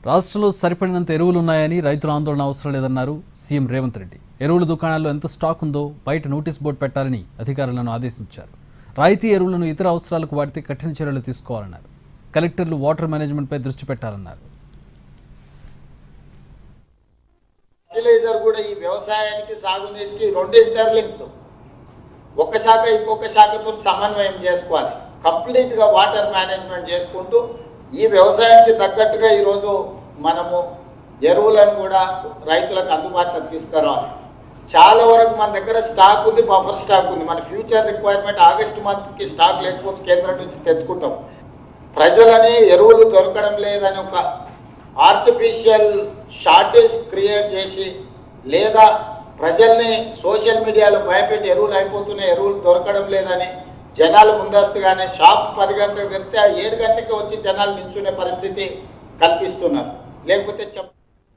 రాష్ట్రంలో సరిపడినంత ఎరువులు ఉన్నాయని రైతుల ఆందోళన అవసరం లేదన్నారు సీఎం రేవంత్ రెడ్డి. ఎరువుల దుకాణాల్లో ఎంత స్టాక్ ఉందో బయట నోటీస్ బోర్డు పెట్టాలని అధికారులను ఆదేశించారు. రాయితీ ఎరువులను ఇతర అవసరాలకు వాడితే కఠిన చర్యలు తీసుకోవాలన్నారు. కలెక్టర్లు వాటర్ మేనేజ్మెంట్పై దృష్టి పెట్టాలన్నారు. ఫర్టిలైజర్ కూడా ఈ వ్యవసాయానికి సాగునీటికి రెండు ఇంటర్లింక్డ్. ఒక శాఖ ఇంకొక శాఖతో సమన్వయం చేసుకోవాలి. కంప్లీట్గా వాటర్ మేనేజ్మెంట్ చేసుకుంటూ ఈ వ్యవసాయానికి తగ్గట్టుగా ఈరోజు మనము ఎరువులను కూడా రైతులకు అందుబాటులోకి తీసుకురావాలి. చాలా వరకు మన దగ్గర స్టాక్ ఉంది, బఫర్ స్టాక్ ఉంది. మన ఫ్యూచర్ రిక్వైర్మెంట్ ఆగస్టు మంత్కి స్టాక్ లేకపోతే కేంద్రం నుంచి తెచ్చుకుంటాం. ప్రజలని ఎరువులు దొరకడం లేదని ఒక ఆర్టిఫిషియల్ షార్టేజ్ క్రియేట్ చేసి లేదా ప్రజల్ని సోషల్ మీడియాలో భయపెట్టి ఎరువులు అయిపోతున్నాయి, ఎరువులు దొరకడం లేదని జనాలు ముందస్తుగానే షాప్ 10 గంటలకు వెళ్తే 7 గంటలకి వచ్చి జనాలు నిల్చునే పరిస్థితి కల్పిస్తున్నారు. లేకపోతే